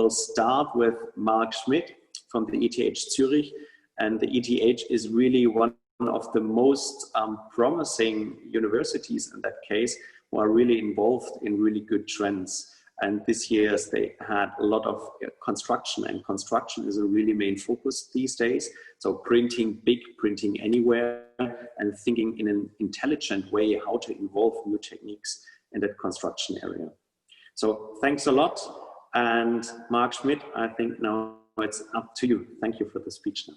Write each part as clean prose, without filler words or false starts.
will start with Marc Schmit from the ETH Zurich. And the ETH is really one of the most promising universities in that case, who are really involved in really good trends. And this year they had a lot of construction, and construction is a really main focus these days. So printing big, printing anywhere, and thinking in an intelligent way how to involve new techniques in that construction area. So thanks a lot. And Marc Schmit, I think now it's up to you. Thank you for the speech now.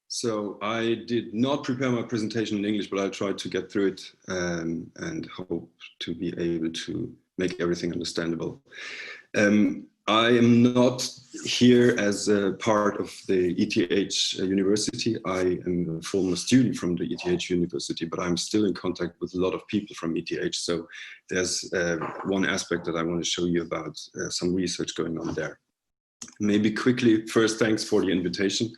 So I did not prepare my presentation in English, but I'll try to get through it and hope to be able to make everything understandable. I am not here as a part of the ETH University. I am a former student from the ETH University, but I'm still in contact with a lot of people from ETH. So there's one aspect that I want to show you about some research going on there. Maybe quickly, first, thanks for the invitation.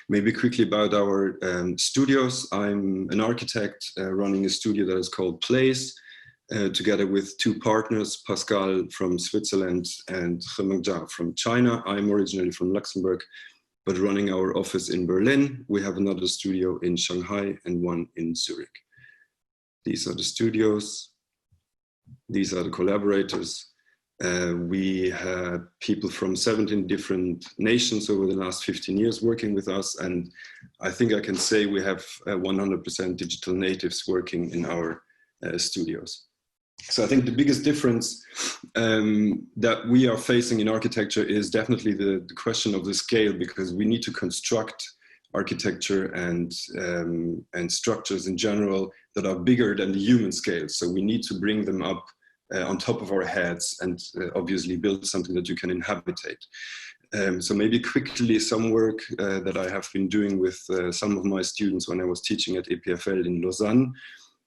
Maybe quickly about our studios. I'm an architect running a studio that is called playze, together with two partners, Pascal from Switzerland and He from China. I'm originally from Luxembourg, but running our office in Berlin. We have another studio in Shanghai and one in Zurich. These are the studios. These are the collaborators. We had people from 17 different nations over the last 15 years working with us, and I think I can say we have 100% digital natives working in our studios. So I think the biggest difference that we are facing in architecture is definitely the question of the scale, because we need to construct architecture and structures in general that are bigger than the human scale. So we need to bring them up on top of our heads and obviously build something that you can inhabitate. So maybe quickly some work that I have been doing with some of my students when I was teaching at EPFL in Lausanne.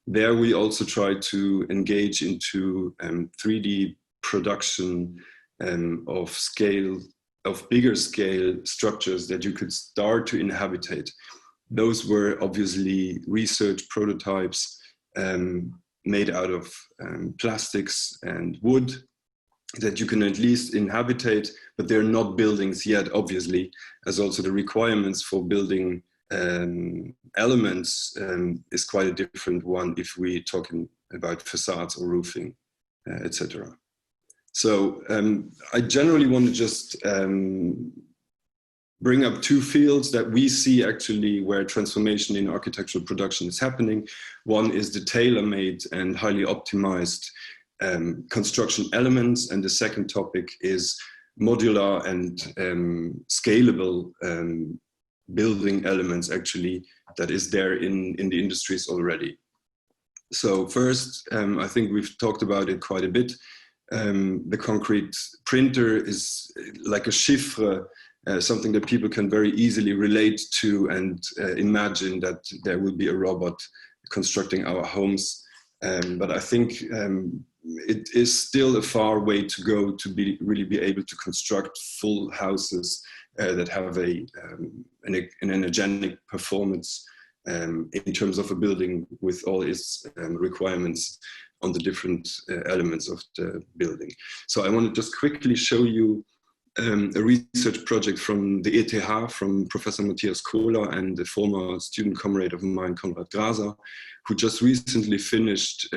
There we also try to engage into 3D production of bigger scale structures that you could start to inhabitate. Those were obviously research prototypes made out of plastics and wood that you can at least inhabitate, but they're not buildings yet, obviously, as also the requirements for building elements is quite a different one if we're talking about facades or roofing, etc. So I generally want to just bring up two fields that we see actually where transformation in architectural production is happening. One is the tailor-made and highly optimized construction elements, and the second topic is modular and scalable building elements actually that is there in the industries already. So first, I think we've talked about it quite a bit. The concrete printer is like a chiffre, something that people can very easily relate to and imagine that there will be a robot constructing our homes. But I think it is still a far way to go to really be able to construct full houses that have an energetic performance in terms of a building with all its requirements on the different elements of the building. So I want to just quickly show you a research project from the ETH, from Professor Matthias Kohler and a former student comrade of mine, Konrad Graser, who just recently finished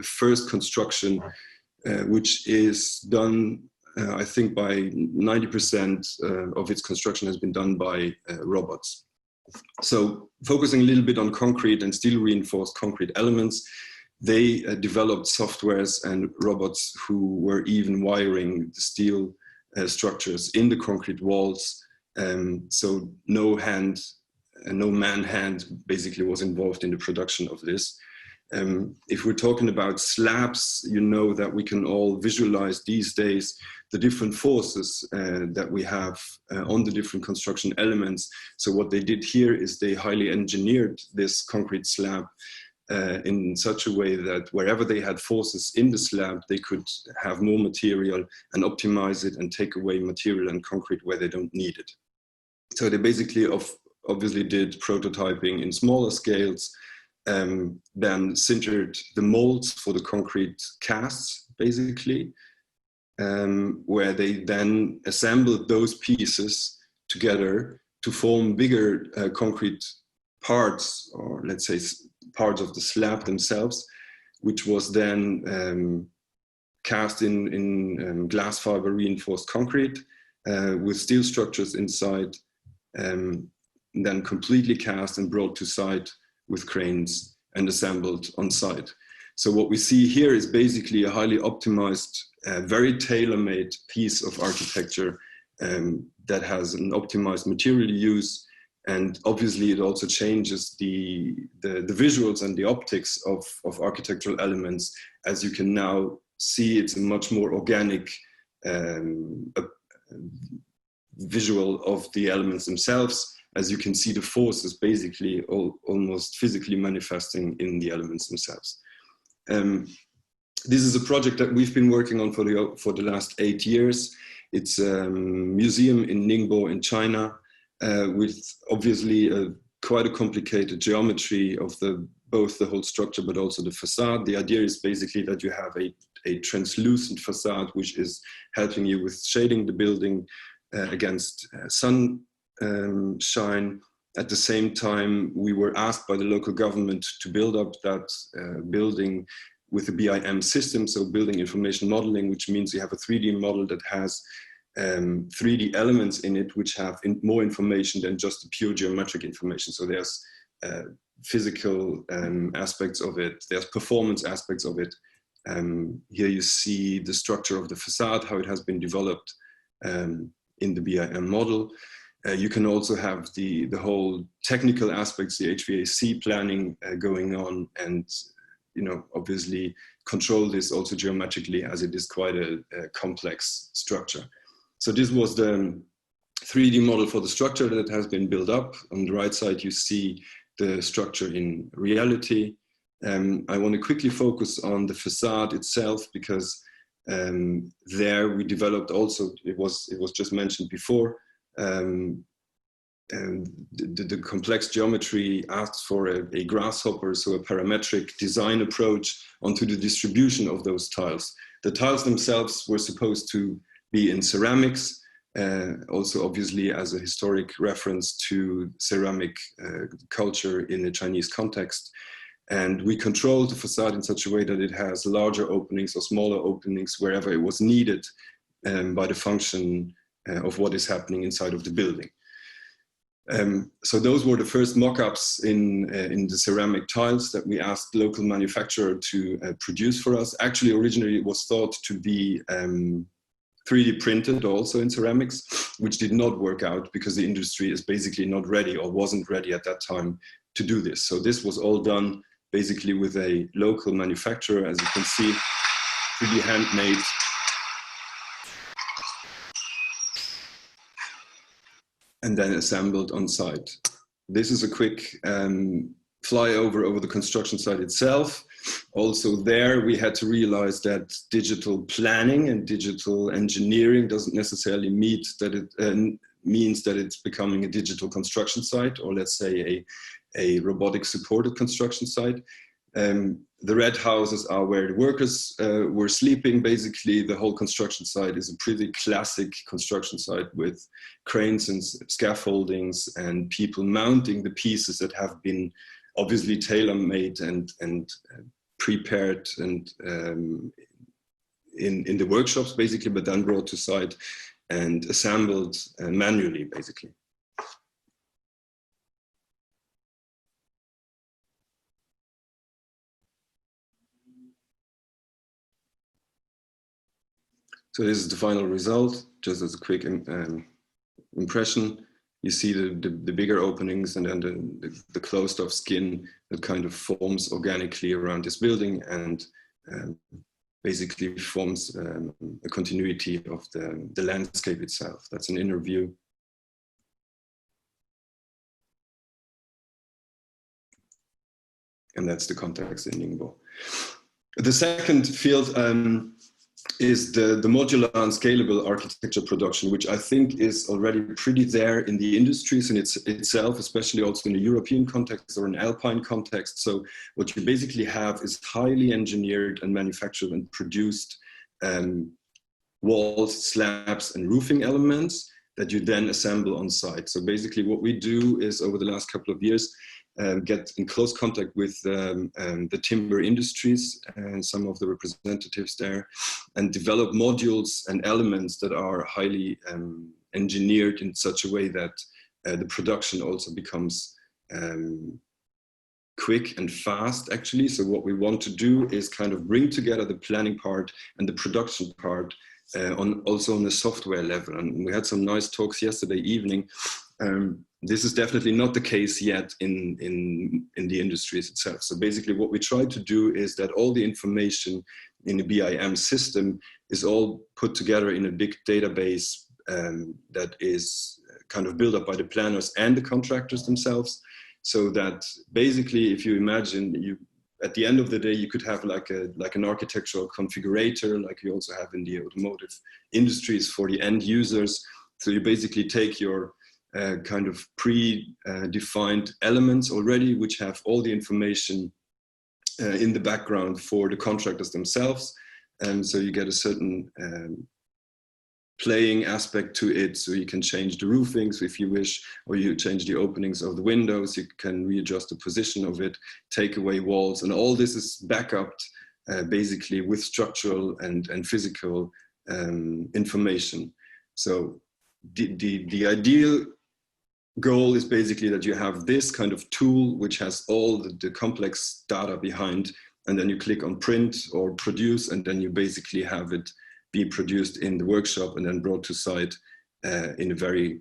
first construction, which is done, I think by 90% of its construction has been done by robots. So focusing a little bit on concrete and steel reinforced concrete elements, they developed softwares and robots who were even wiring the steel structures in the concrete walls. So no man hand basically was involved in the production of this. If we're talking about slabs, you know that we can all visualize these days the different forces that we have on the different construction elements. So what they did here is they highly engineered this concrete slab in such a way that wherever they had forces in the slab, they could have more material and optimize it and take away material and concrete where they don't need it. So they basically obviously did prototyping in smaller scales, then sintered the molds for the concrete casts, basically. where they then assembled those pieces together to form bigger concrete parts, or let's say parts of the slab themselves, which was then cast in glass fiber reinforced concrete with steel structures inside, then completely cast and brought to site with cranes and assembled on site. So what we see here is basically a highly optimized, very tailor-made piece of architecture that has an optimized material use. And obviously it also changes the visuals and the optics of architectural elements. As you can now see, it's a much more organic visual of the elements themselves. As you can see, the force is basically almost physically manifesting in the elements themselves. This is a project that we've been working on for the last 8 years. It's a museum in Ningbo in China, with obviously quite a complicated geometry of both the whole structure but also the facade. The idea is basically that you have a translucent facade which is helping you with shading the building against sun shine. At the same time, we were asked by the local government to build up that building with a BIM system, so building information modeling, which means you have a 3D model that has 3D elements in it which have more information than just the pure geometric information. So there's physical aspects of it, there's performance aspects of it. Here you see the structure of the facade, how it has been developed in the BIM model. You can also have the whole technical aspects, the HVAC planning going on, and obviously control this also geometrically, as it is quite a complex structure. So this was the 3D model for the structure that has been built up. On the right side, you see the structure in reality. I want to quickly focus on the facade itself, because there we developed also, it was just mentioned before, and the complex geometry asks for a grasshopper, so a parametric design approach onto the distribution of those tiles. The tiles themselves were supposed to be in ceramics, also obviously as a historic reference to ceramic culture in the Chinese context. And we controlled the facade in such a way that it has larger openings or smaller openings wherever it was needed by the function of what is happening inside of the building. So those were the first mock-ups in the ceramic tiles that we asked local manufacturer to produce for us. Actually, originally it was thought to be 3D printed also in ceramics, which did not work out because the industry is basically not ready or wasn't ready at that time to do this. So this was all done basically with a local manufacturer, as you can see, 3D handmade. And then assembled on site. This is a quick flyover over the construction site itself. Also there, we had to realize that digital planning and digital engineering doesn't necessarily means that it's becoming a digital construction site, or let's say a robotic supported construction site. The red houses are where the workers were sleeping. Basically, the whole construction site is a pretty classic construction site with cranes and scaffoldings and people mounting the pieces that have been obviously tailor-made and prepared and in the workshops, basically, but then brought to site and assembled manually, basically. So this is the final result, just as a quick impression. You see the bigger openings and then the closed off skin that kind of forms organically around this building and basically forms a continuity of the landscape itself. That's an inner view. And that's the context in Ningbo. The second field is the modular and scalable architecture production, which I think is already pretty there in the industries in itself, especially also in a European context or an Alpine context. So what you basically have is highly engineered and manufactured and produced walls, slabs, and roofing elements that you then assemble on site. So basically what we do is, over the last couple of years, get in close contact with the timber industries and some of the representatives there, and develop modules and elements that are highly engineered in such a way that the production also becomes quick and fast, actually. So what we want to do is kind of bring together the planning part and the production part also on the software level. And we had some nice talks yesterday evening. This is definitely not the case yet in the industries itself. So basically what we try to do is that all the information in the BIM system is all put together in a big database that is kind of built up by the planners and the contractors themselves. So that basically, if you imagine, at the end of the day, you could have like an architectural configurator, like you also have in the automotive industries for the end users. So you basically take your kind of pre-defined elements already, which have all the information in the background for the contractors themselves. And so you get a certain playing aspect to it, so you can change the roofings if you wish, or you change the openings of the windows, you can readjust the position of it, take away walls, and all this is backed basically with structural and physical information. So the ideal goal is basically that you have this kind of tool which has all the complex data behind, and then you click on print or produce, and then you basically have it be produced in the workshop and then brought to site in a very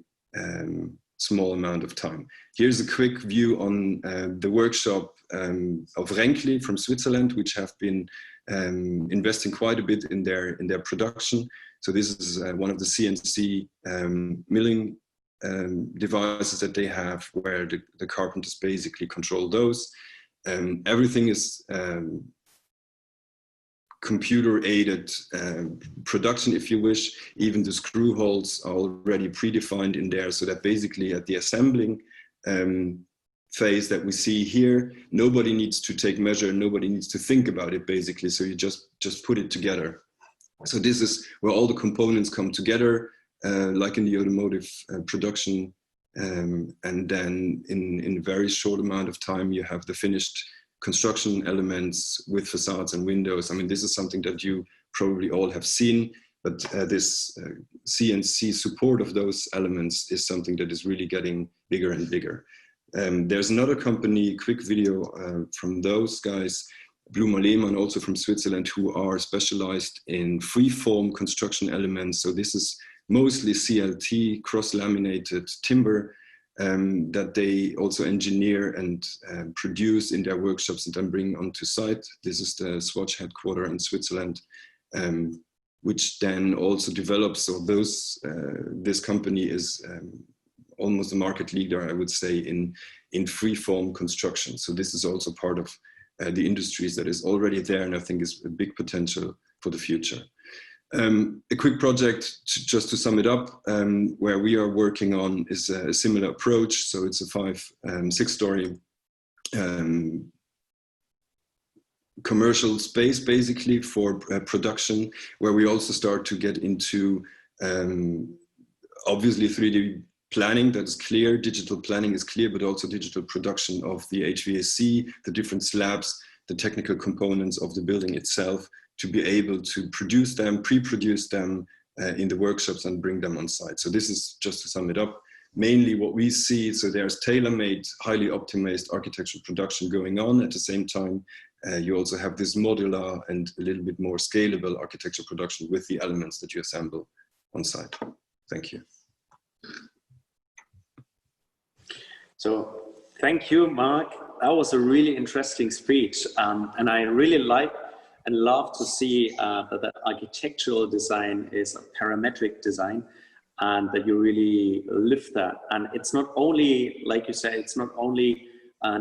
small amount of time. Here's a quick view on the workshop of Renkli from Switzerland, which have been investing quite a bit in their production. So this is one of the CNC milling devices that they have, where the carpenters basically control those. Everything is computer-aided production, if you wish. Even the screw holes are already predefined in there, so that basically at the assembling phase that we see here, nobody needs to take measure, nobody needs to think about it, basically. So you just put it together. So this is where all the components come together, like in the automotive production, and then in a very short amount of time you have the finished construction elements with facades and windows. I mean, this is something that you probably all have seen, but this CNC support of those elements is something that is really getting bigger and bigger. There's another company, quick video from those guys, Blumer Lehmann, also from Switzerland, who are specialized in free-form construction elements. So this is mostly CLT, cross-laminated timber, that they also engineer and produce in their workshops and then bring onto site. This is the Swatch headquarters in Switzerland, which then also develops. So this company is almost a market leader, I would say, in free-form construction. So this is also part of the industries that is already there, and I think is a big potential for the future. A quick project, just to sum it up, where we are working on is a similar approach. So it's a 6-story commercial space, basically, for production, where we also start to get into, obviously, 3D planning. That is clear, digital planning is clear, but also digital production of the HVAC, the different slabs, the technical components of the building itself, to be able to produce them, pre-produce them in the workshops and bring them on site. So this is, just to sum it up, mainly what we see. So there's tailor-made, highly optimized architectural production going on. At the same time, you also have this modular and a little bit more scalable architecture production with the elements that you assemble on site. Thank you. So thank you, Marc. That was a really interesting speech. And I really like and love to see that architectural design is a parametric design, and that you really live that. And it's not only, like you say, it's not only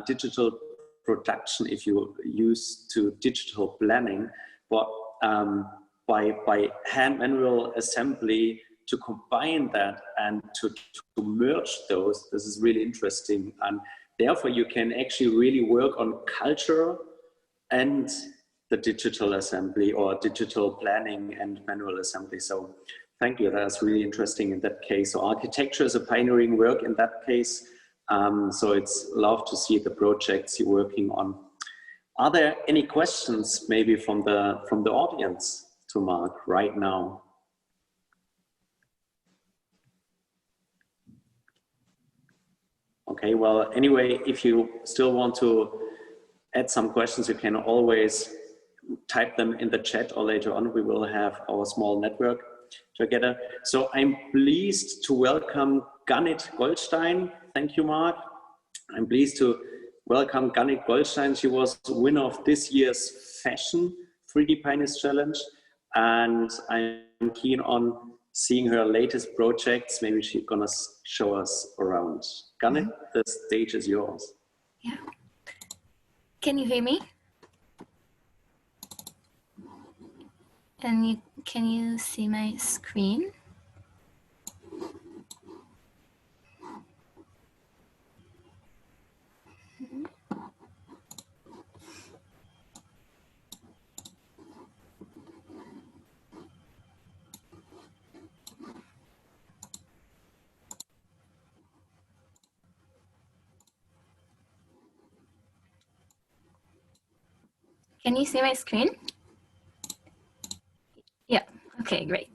digital production if you use to digital planning, but by hand manual assembly, to combine that and to merge those. This is really interesting. And therefore you can actually really work on culture and the digital assembly or digital planning and manual assembly. So thank you, that's really interesting in that case. So architecture is a pioneering work in that case. So it's love to see the projects you're working on. Are there any questions maybe from the audience to Marc right now? Okay, well, anyway, if you still want to add some questions, you can always type them in the chat, or later on we will have our small network together. So I'm pleased to welcome Ganit Goldstein. Thank you, Marc. I'm pleased to welcome Ganit Goldstein. She was winner of this year's Fashion 3D Pioneers Challenge, and I'm keen on seeing her latest projects. Maybe she's gonna show us around. Ganit, the stage is yours. Yeah. Can you hear me? And can you see my screen? Can you see my screen? Yeah, okay, great.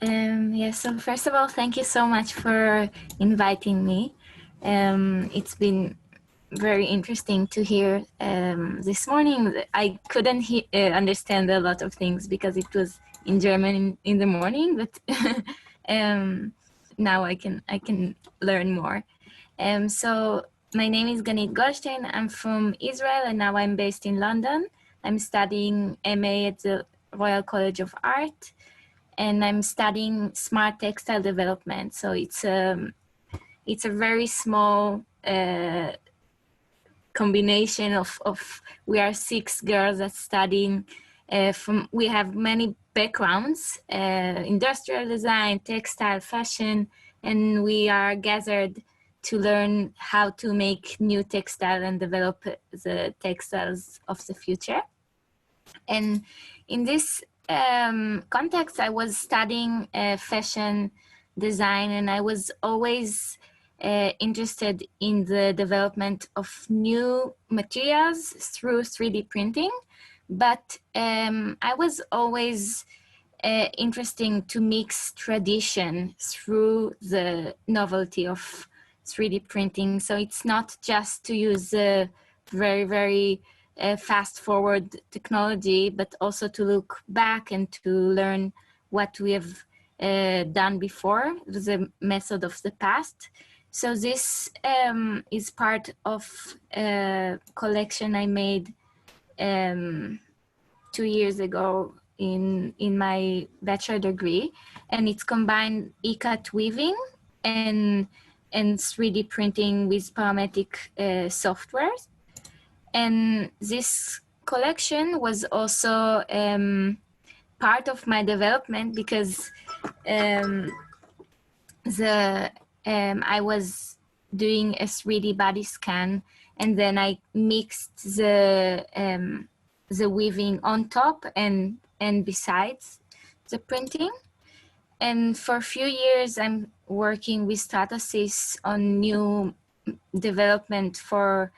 Yeah, so first of all, thank you so much for inviting me. It's been very interesting to hear this morning. I couldn't understand a lot of things because it was in German in the morning, but now I can learn more. So my name is Ganit Goldstein. I'm from Israel and now I'm based in London. I'm studying MA at the Royal College of Art, and I'm studying smart textile development. So it's a very small combination of we are 6 girls that studying we have many backgrounds, industrial design, textile, fashion, and we are gathered to learn how to make new textile and develop the textiles of the future. And in this context, I was studying fashion design, and I was always interested in the development of new materials through 3D printing. But I was always interested to mix tradition through the novelty of 3D printing. So it's not just to use very, very fast forward technology, but also to look back and to learn what we have done before, the method of the past. So this is part of a collection I made 2 years ago in my bachelor degree, and it's combined ikat weaving and 3D printing with parametric softwares. And this collection was also part of my development because I was doing a 3D body scan, and then I mixed the weaving on top and besides the printing. And for a few years, I'm working with Stratasys on new development for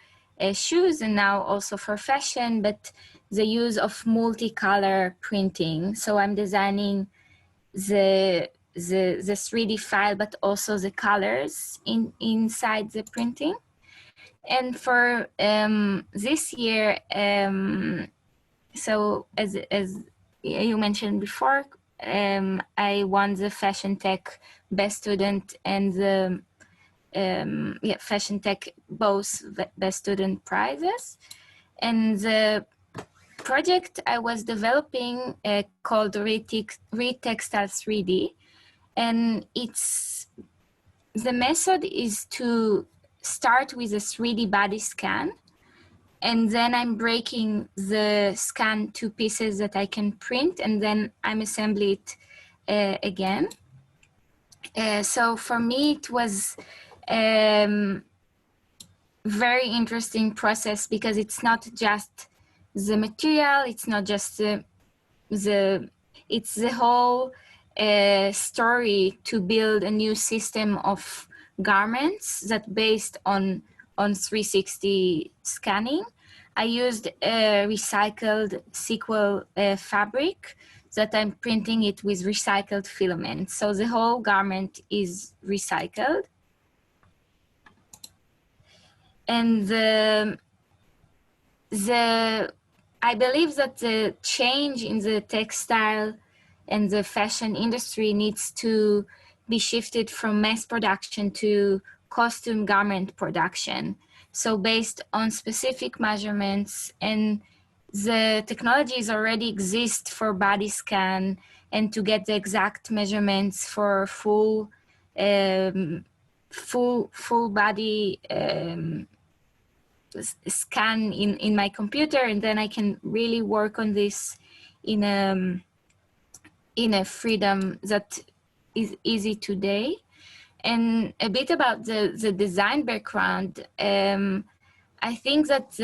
shoes and now also for fashion, but the use of multicolor printing. So I'm designing the 3D file, but also the colors inside the printing. And for this year, so as you mentioned before, I won the Fashion Tech Best Student and the Fashion Tech both Best Student prizes. And the project I was developing called Re-textile 3D, and the method is to start with a 3D body scan, and then I'm breaking the scan to pieces that I can print, and then I'm assembling it again. So for me, it was very interesting process because it's not just the material, it's not just it's the whole story to build a new system of garments that based on 360 scanning. I used a recycled sequel fabric that I'm printing it with recycled filament. So the whole garment is recycled. And I believe that the change in the textile and the fashion industry needs to be shifted from mass production to costume garment production. So based on specific measurements, and the technologies already exist for body scan and to get the exact measurements for full body scan in my computer, and then I can really work on this in a freedom that is easy today. And a bit about the design background, I think that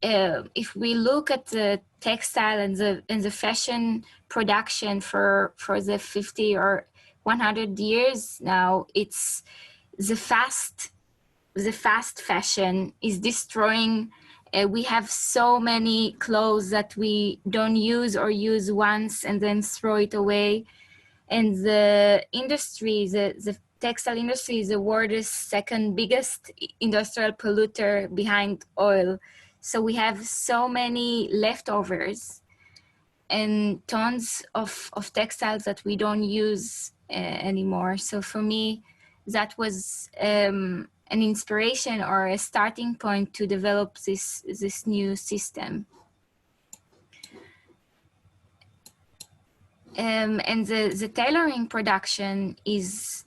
if we look at the textile and the fashion production for the 50 or 100 years now, it's the fast fashion is destroying. We have so many clothes that we don't use or use once and then throw it away. And the industry, the textile industry is the world's second biggest industrial polluter behind oil. So we have so many leftovers and tons of textiles that we don't use anymore. So for me, that was an inspiration or a starting point to develop this new system. And the tailoring production is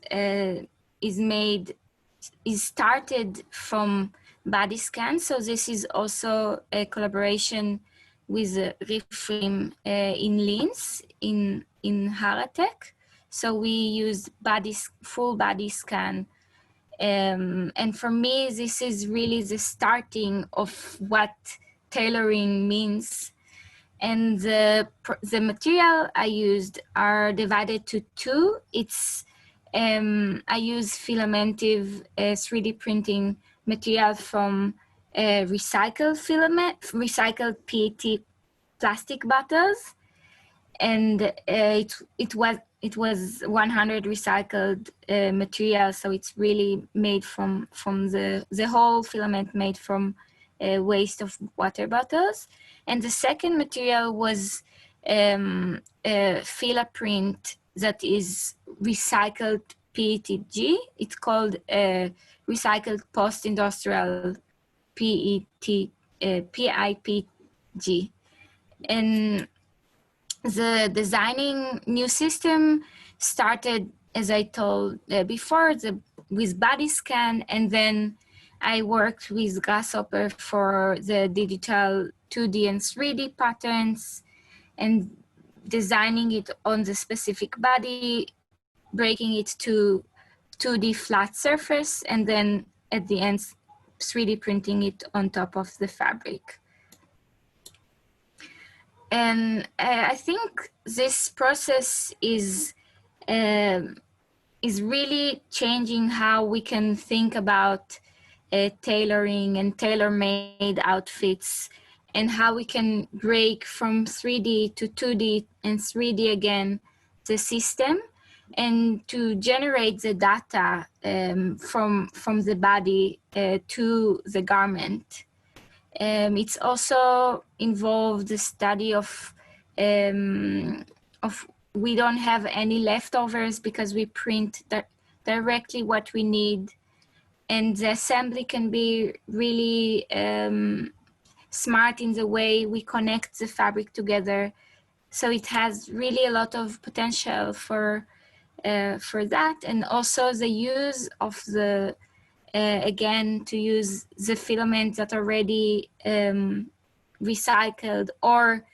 started from body scan. So this is also a collaboration with Reframe in Linz in Haratech. So we used full body scan. And for me, this is really the starting of what tailoring means. And the material I used are divided to two. It's I use filamentive 3D printing material from recycled filament, recycled PET plastic bottles, and it was 100 recycled material. So it's really made from the whole filament made from waste of water bottles. And the second material was fila print that is recycled PETG. It's called recycled post-industrial PIPG. And the designing new system started, as I told before, with body scan, and then I worked with Grasshopper for the digital 2D and 3D patterns and designing it on the specific body, breaking it to 2D flat surface, and then at the end, 3D printing it on top of the fabric. And I think this process is really changing how we can think about tailoring and tailor-made outfits, and how we can break from 3D to 2D and 3D again, the system, and to generate the data from the body to the garment. It's also involved the study of we don't have any leftovers because we print directly what we need. And the assembly can be really smart in the way we connect the fabric together. So it has really a lot of potential for that. And also the use of the, again, to use the filament that already recycled, or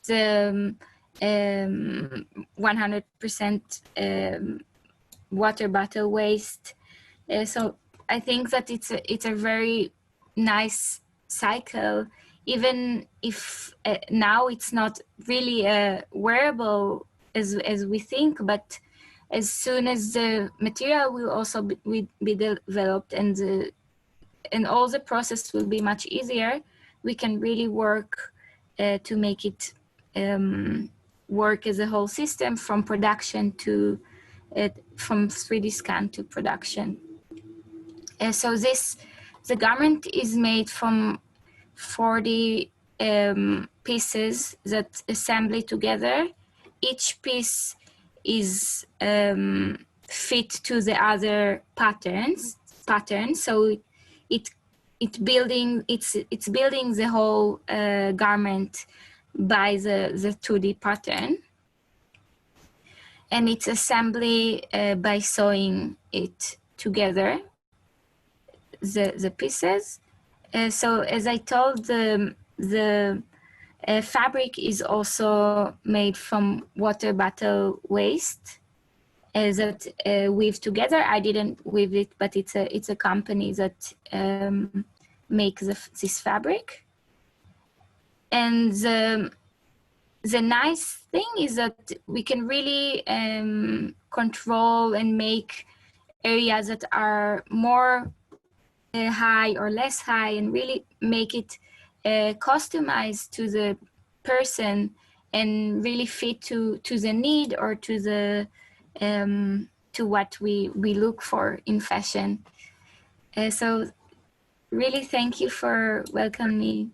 the 100% water bottle waste. So I think that it's a very nice cycle even if now it's not really wearable as we think, but as soon as the material will also be developed and all the process will be much easier, we can really work to make it work as a whole system from production to from 3D scan to production. So the garment is made from 40 pieces that assembly together. Each piece is fit to the other pattern. So it's building the whole garment by the 2D pattern, and it's assembly by sewing it together, the pieces. So as I told, the fabric is also made from water bottle waste that weave together. I didn't weave it, but it's a company that makes this fabric. And the nice thing is that we can really control and make areas that are more high or less high, and really make it customized to the person and really fit to the need or to the to what we look for in fashion. So really thank you for welcoming me,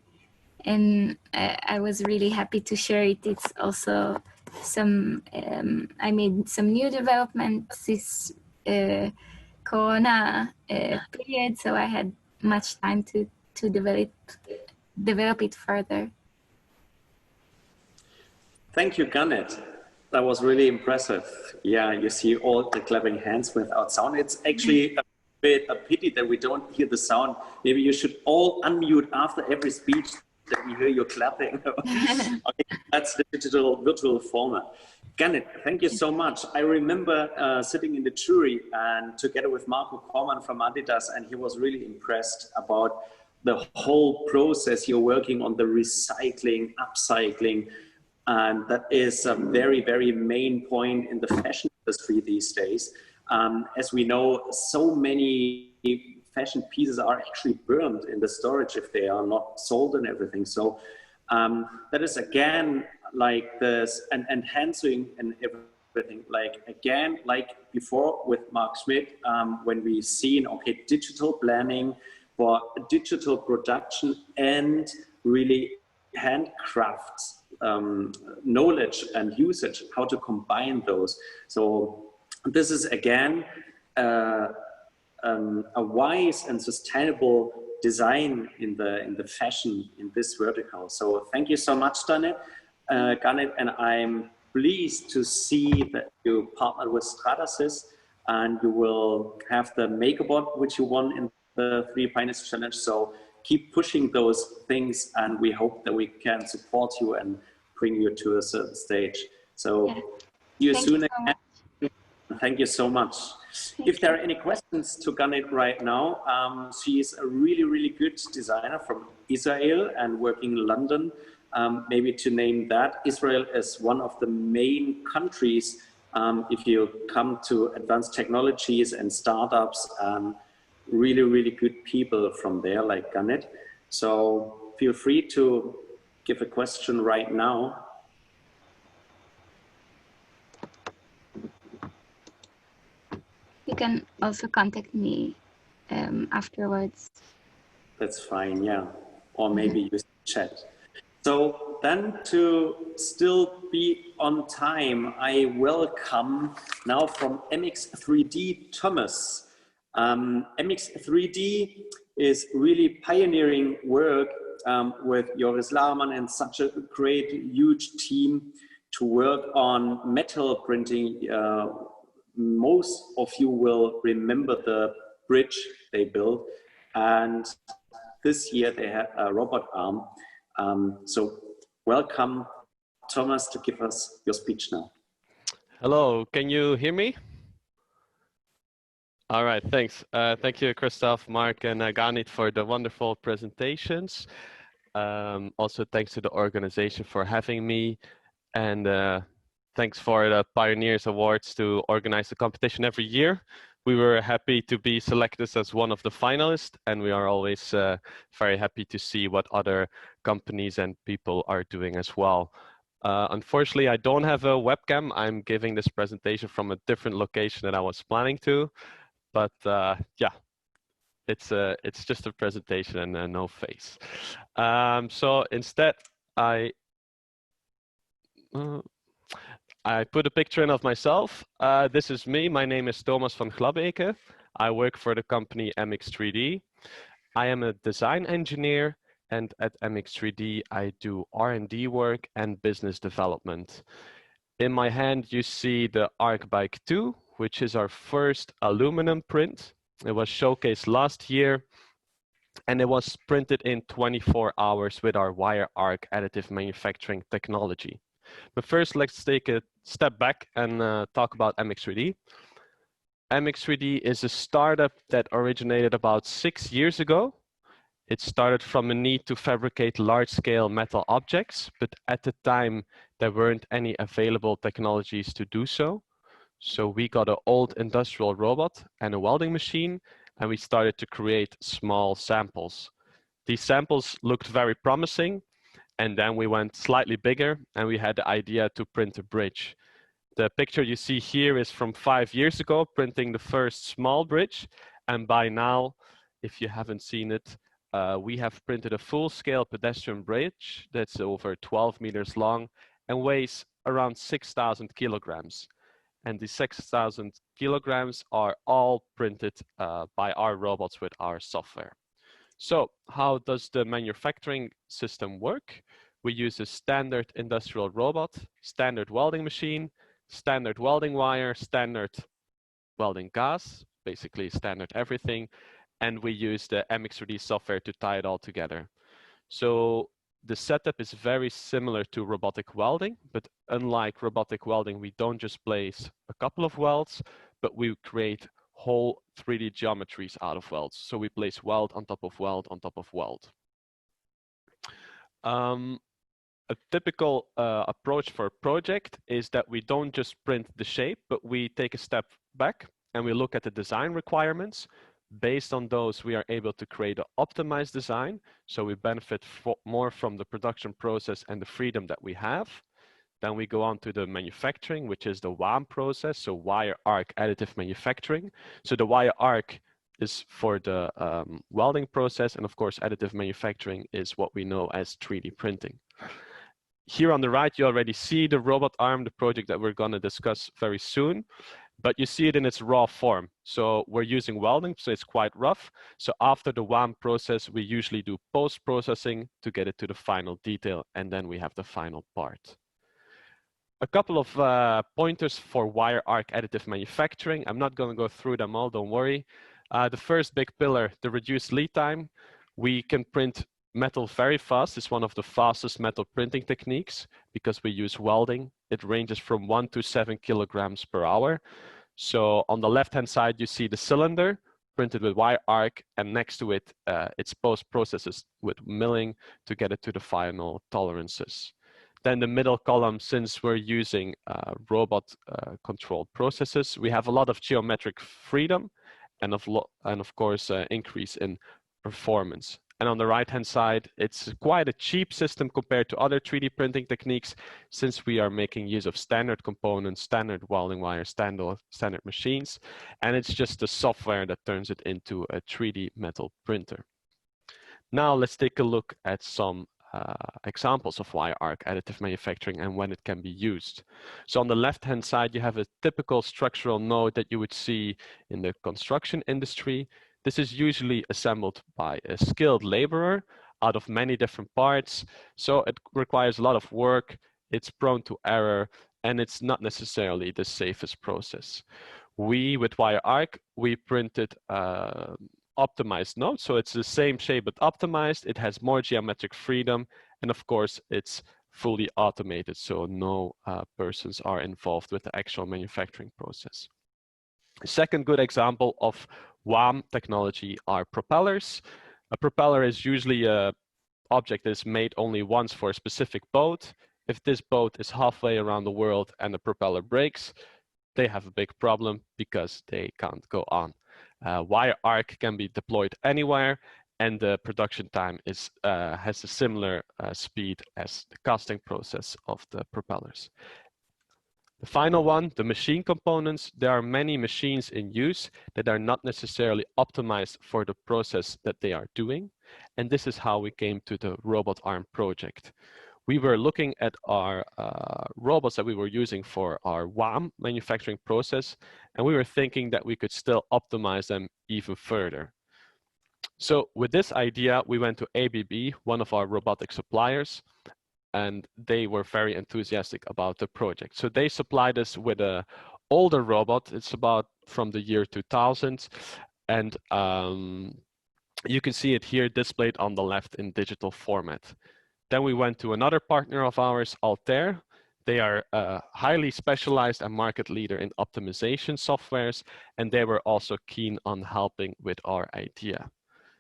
and I was really happy to share it. It's also some I made some new developments this Corona period, so I had much time to develop it further. Thank you, Ganit. That was really impressive. Yeah, you see all the clapping hands without sound. It's actually a pity that we don't hear the sound. Maybe you should all unmute after every speech that we hear you clapping. Okay, that's the digital virtual format. Ganit, thank you so much. I remember sitting in the jury and together with Marc from Adidas, and he was really impressed about the whole process. You're working on the recycling, upcycling, and that is a very, very main point in the fashion industry these days. As we know, so many fashion pieces are actually burned in the storage if they are not sold and everything. So that is again like this, and hand sewing and everything, like again, like before with Marc Schmit, when we seen, okay, digital planning for digital production and really handcrafts knowledge and usage, how to combine those. So this is again a wise and sustainable design in the fashion in this vertical. So thank you so much, Ganit, and I'm pleased to see that you partnered with Stratasys, and you will have the MakerBot, which you won in the 3 Finest Challenge. So keep pushing those things, and we hope that we can support you and bring you to a certain stage. So yeah. See you soon again. Thank you so much. If there are any questions to Ganit right now, she is a really, really good designer from Israel and working in London. Maybe to name that, Israel is one of the main countries if you come to advanced technologies and startups, really, really good people from there like Ganit. So feel free to give a question right now. You can also contact me afterwards. That's fine, yeah. Or maybe use chat. So then, to still be on time, I welcome now from MX3D Thomas. MX3D is really pioneering work with Joris Lahmann and such a great, huge team to work on metal printing. Most of you will remember the bridge they built, and this year they had a robot arm. So welcome, Thomas, to give us your speech now. Hello, can you hear me? All right, thanks. Thank you, Christoph, Marc, and Ganit for the wonderful presentations. Also, thanks to the organization for having me, and thanks for the Pioneers Awards to organize the competition every year. We were happy to be selected as one of the finalists, and we are always very happy to see what other companies and people are doing as well. Unfortunately, I don't have a webcam. I'm giving this presentation from a different location than I was planning to, but yeah, it's just a presentation and no face. So instead, I put a picture in of myself. This is me. My name is Thomas van Glabeke. I work for the company MX3D. I am a design engineer, and at MX3D, I do R&D work and business development. In my hand, you see the Archbike 2, which is our first aluminum print. It was showcased last year, and it was printed in 24 hours with our wire arc additive manufacturing technology. But first, let's take a step back and talk about MX3D. MX3D is a startup that originated about 6 years ago. It started from a need to fabricate large-scale metal objects, but at the time, there weren't any available technologies to do so. So we got an old industrial robot and a welding machine, and we started to create small samples. These samples looked very promising, and then we went slightly bigger, and we had the idea to print a bridge. The picture you see here is from 5 years ago, printing the first small bridge. And by now, if you haven't seen it, we have printed a full-scale pedestrian bridge that's over 12 meters long and weighs around 6,000 kilograms. And the 6,000 kilograms are all printed by our robots with our software. So how does the manufacturing system work? We use a standard industrial robot, standard welding machine, standard welding wire, standard welding gas, basically standard everything, and we use the MX3D software to tie it all together. So the setup is very similar to robotic welding, but unlike robotic welding, we don't just place a couple of welds, but we create whole 3D geometries out of welds. So we place weld on top of weld on top of weld. A typical approach for a project is that we don't just print the shape, but we take a step back and we look at the design requirements. Based on those, we are able to create an optimized design. So we benefit more from the production process and the freedom that we have. Then we go on to the manufacturing, which is the WAM process, so wire arc additive manufacturing. So the wire arc is for the welding process, and of course, additive manufacturing is what we know as 3D printing. Here on the right, you already see the robot arm, the project that we're going to discuss very soon, but you see it in its raw form. So we're using welding, so it's quite rough. So after the WAM process, we usually do post-processing to get it to the final detail, and then we have the final part. A couple of pointers for wire arc additive manufacturing. I'm not going to go through them all, don't worry. The first big pillar, the reduced lead time. We can print metal very fast. It's one of the fastest metal printing techniques because we use welding. It ranges from 1 to 7 kilograms per hour. So on the left-hand side, you see the cylinder printed with wire arc, and next to it, it's post-processes with milling to get it to the final tolerances. Then the middle column, since we're using robot controlled processes, we have a lot of geometric freedom and of course, increase in performance. And on the right-hand side, it's quite a cheap system compared to other 3D printing techniques, since we are making use of standard components, standard welding wire, standard machines, and it's just the software that turns it into a 3D metal printer. Now let's take a look at some examples of wire arc additive manufacturing and when it can be used. So on the left-hand side, you have a typical structural node that you would see in the construction industry. This is usually assembled by a skilled laborer out of many different parts. So it requires a lot of work, it's prone to error, and it's not necessarily the safest process. We, with wire arc, we printed optimized node. So it's the same shape, but optimized. It has more geometric freedom. And of course, it's fully automated. So no persons are involved with the actual manufacturing process. A second good example of WAM technology are propellers. A propeller is usually a object is made only once for a specific boat. If this boat is halfway around the world and the propeller breaks, they have a big problem because they can't go on. Wire arc can be deployed anywhere, and the production time is, has a similar speed as the casting process of the propellers. The final one, the machine components. There are many machines in use that are not necessarily optimized for the process that they are doing. And this is how we came to the robot arm project. We were looking at our robots that we were using for our WAM manufacturing process, and we were thinking that we could still optimize them even further. So with this idea, we went to ABB, one of our robotic suppliers, and they were very enthusiastic about the project. So they supplied us with an older robot. It's about from the year 2000. And you can see it here displayed on the left in digital format. Then we went to another partner of ours, Altair. They are highly specialized and market leader in optimization softwares, and they were also keen on helping with our idea.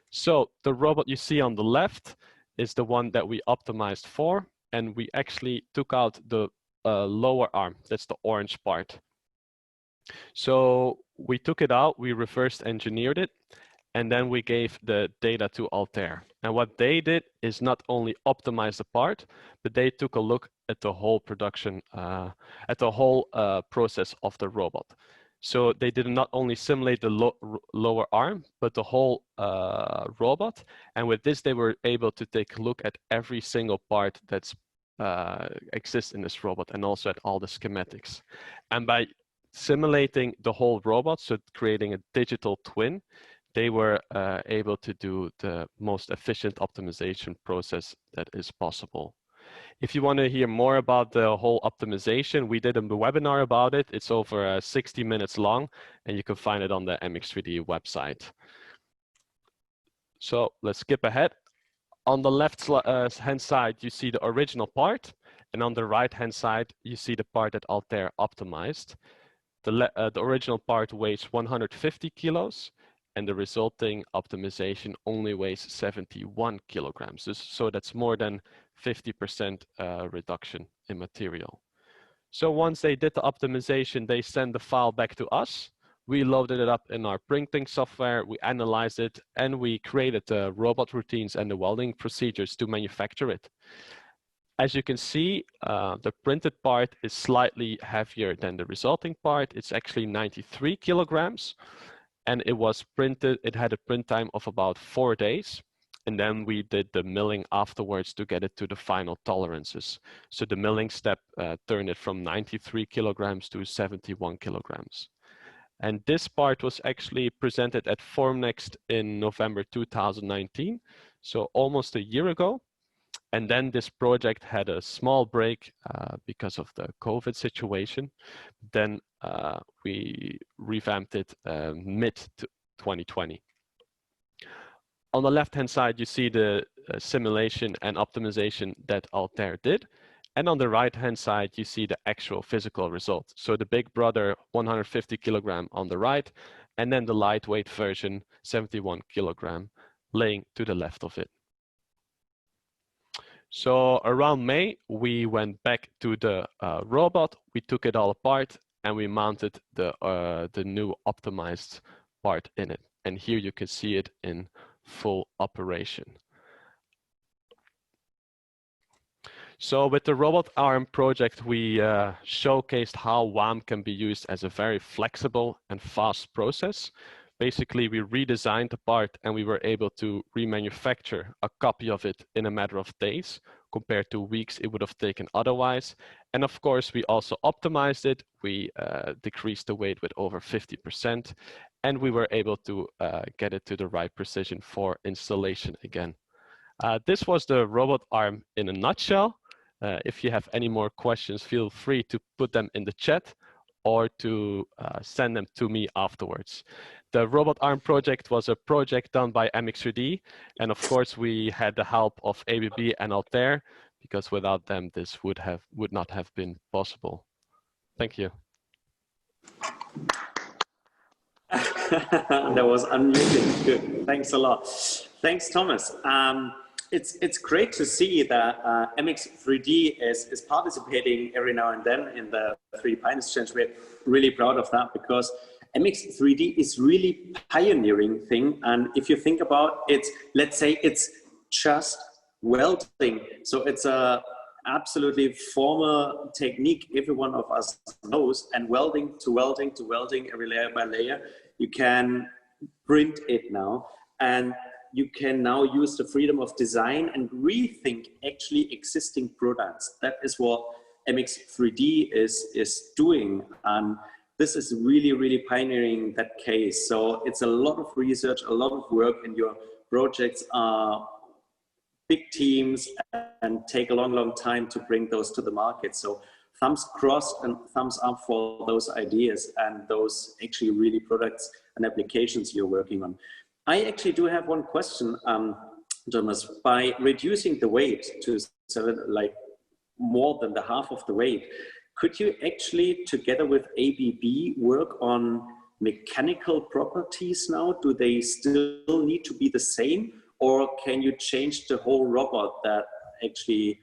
So the robot you see on the left is the one that we optimized for, and we actually took out the lower arm. That's the orange part. So we took it out, we reverse engineered it, and then we gave the data to Altair. And what they did is not only optimize the part, but they took a look at the whole production, at the whole process of the robot. So they did not only simulate the lower arm, but the whole robot. And with this, they were able to take a look at every single part that's exists in this robot, and also at all the schematics. And by simulating the whole robot, so creating a digital twin, they were able to do the most efficient optimization process that is possible. If you want to hear more about the whole optimization, we did a webinar about it. It's over 60 minutes long, and you can find it on the MX3D website. So let's skip ahead. On the left hand side, you see the original part, and on the right hand side, you see the part that Altair optimized. The original part weighs 150 kilos, and the resulting optimization only weighs 71 kilograms. So that's more than 50% reduction in material. So once they did the optimization, they sent the file back to us. We loaded it up in our printing software, we analyzed it, and we created the robot routines and the welding procedures to manufacture it. As you can see, the printed part is slightly heavier than the resulting part. It's actually 93 kilograms. And it was printed, it had a print time of about 4 days. And then we did the milling afterwards to get it to the final tolerances. So the milling step turned it from 93 kilograms to 71 kilograms. And this part was actually presented at Formnext in November 2019, so almost a year ago. And then this project had a small break because of the COVID situation. Then we revamped it mid-2020. On the left-hand side, you see the simulation and optimization that Altair did. And on the right-hand side, you see the actual physical result. So the big brother, 150 kilogram on the right, and then the lightweight version, 71 kilogram, laying to the left of it. So around May, we went back to the robot, we took it all apart, and we mounted the new optimized part in it. And here you can see it in full operation. So with the robot arm project, we showcased how WAM can be used as a very flexible and fast process. Basically, we redesigned the part and we were able to remanufacture a copy of it in a matter of days compared to weeks it would have taken otherwise. And of course, we also optimized it. We decreased the weight with over 50%, and we were able to get it to the right precision for installation again. This was the robot arm in a nutshell. If you have any more questions, feel free to put them in the chat or to send them to me afterwards. The robot arm project was a project done by MX3D, and of course we had the help of ABB and Altair, because without them this would not have been possible. Thank you. That was unmuted. Good. Thanks a lot. Thanks, Thomas. it's great to see that MX3D is participating every now and then in the 3D Pioneers Challenge. We're really proud of that because MX3D is really pioneering thing. And if you think about it, let's say it's just welding. So it's a absolutely former technique every one of us knows, and welding to welding to welding, every layer by layer, you can print it now. And you can now use the freedom of design and rethink actually existing products. That is what MX3D is doing. And this is really, really pioneering that case. So it's a lot of research, a lot of work, and your projects are big teams and take a long, long time to bring those to the market. So thumbs crossed and thumbs up for those ideas and those actually really products and applications you're working on. I actually do have one question, Thomas. By reducing the weight to like more than the half of the weight, could you actually, together with ABB, work on mechanical properties now? Do they still need to be the same, or can you change the whole robot that actually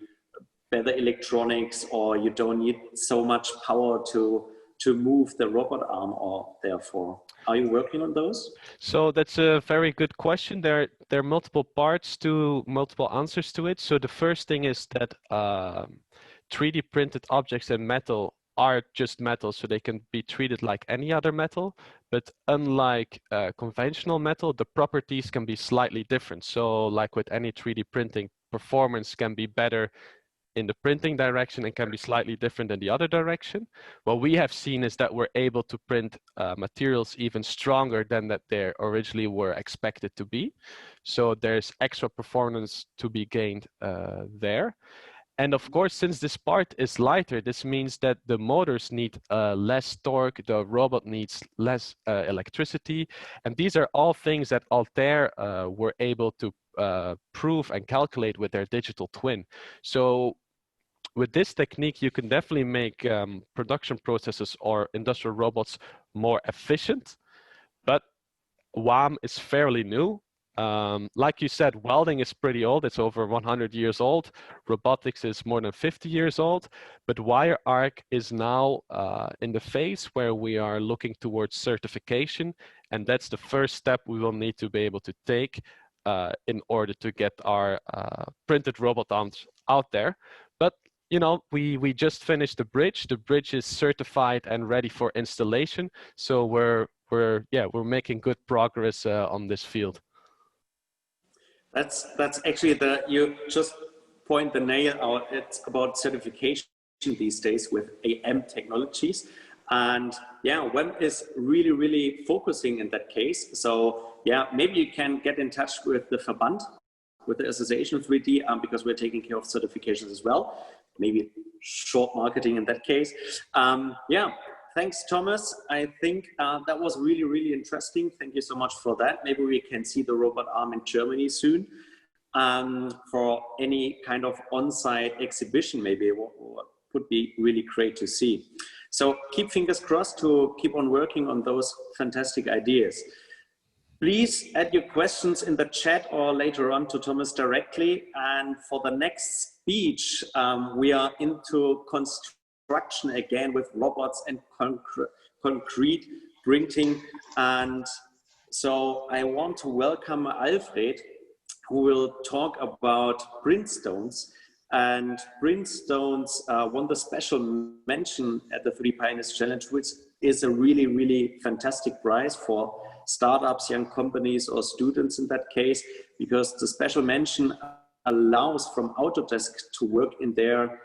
better electronics, or you don't need so much power to move the robot arm, or therefore? Are you working on those? So that's a very good question. There are multiple parts to multiple answers to it. So the first thing is that 3D printed objects in metal are just metal, so they can be treated like any other metal. But unlike conventional metal, the properties can be slightly different. So like with any 3D printing, performance can be better in the printing direction and can be slightly different in the other direction. What we have seen is that we're able to print materials even stronger than that they originally were expected to be. So there's extra performance to be gained there. And of course, since this part is lighter, this means that the motors need less torque, the robot needs less electricity. And these are all things that Altair were able to prove and calculate with their digital twin. So with this technique, you can definitely make production processes or industrial robots more efficient. But WAM is fairly new. Like you said, welding is pretty old. It's over 100 years old. Robotics is more than 50 years old. But wire arc is now in the phase where we are looking towards certification. And that's the first step we will need to be able to take in order to get our printed robot arms out there. But you know, we just finished the bridge. The bridge is certified and ready for installation. So we're making good progress on this field. That's actually you just point the nail out. It's about certification these days with AM technologies. And yeah, WEM is really, really focusing in that case. So yeah, maybe you can get in touch with the Verband, with the Association of 3D, because we're taking care of certifications as well. Maybe short marketing in that case. Yeah, thanks, Thomas. I think that was really, really interesting. Thank you so much for that. Maybe we can see the robot arm in Germany soon for any kind of on-site exhibition, maybe what would be really great to see. So keep fingers crossed to keep on working on those fantastic ideas. Please add your questions in the chat or later on to Thomas directly. And for the next speech, we are into construction again with robots and concrete printing. And so I want to welcome Alfred, who will talk about Printstones. And Printstones won the special mention at the 3D Pioneers Challenge, which is a really, really fantastic prize for startups, young companies, or students in that case, because the special mention allows from Autodesk to work in their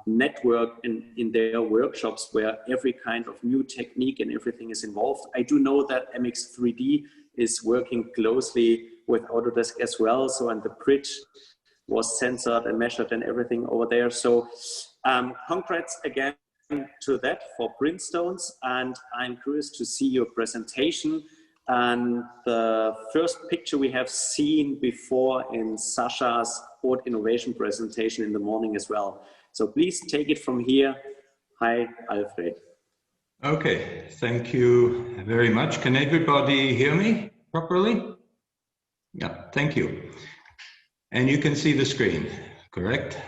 network and in their workshops where every kind of new technique and everything is involved. I do know that MX3D is working closely with Autodesk as well. So, and the bridge was censored and measured and everything over there. So congrats again to that for Printstones. And I'm curious to see your presentation. And the first picture we have seen before in Sasha's board innovation presentation in the morning as well. So please take it from here. Hi, Alfred. Okay, thank you very much. Can everybody hear me properly? Yeah, thank you. And you can see the screen, correct?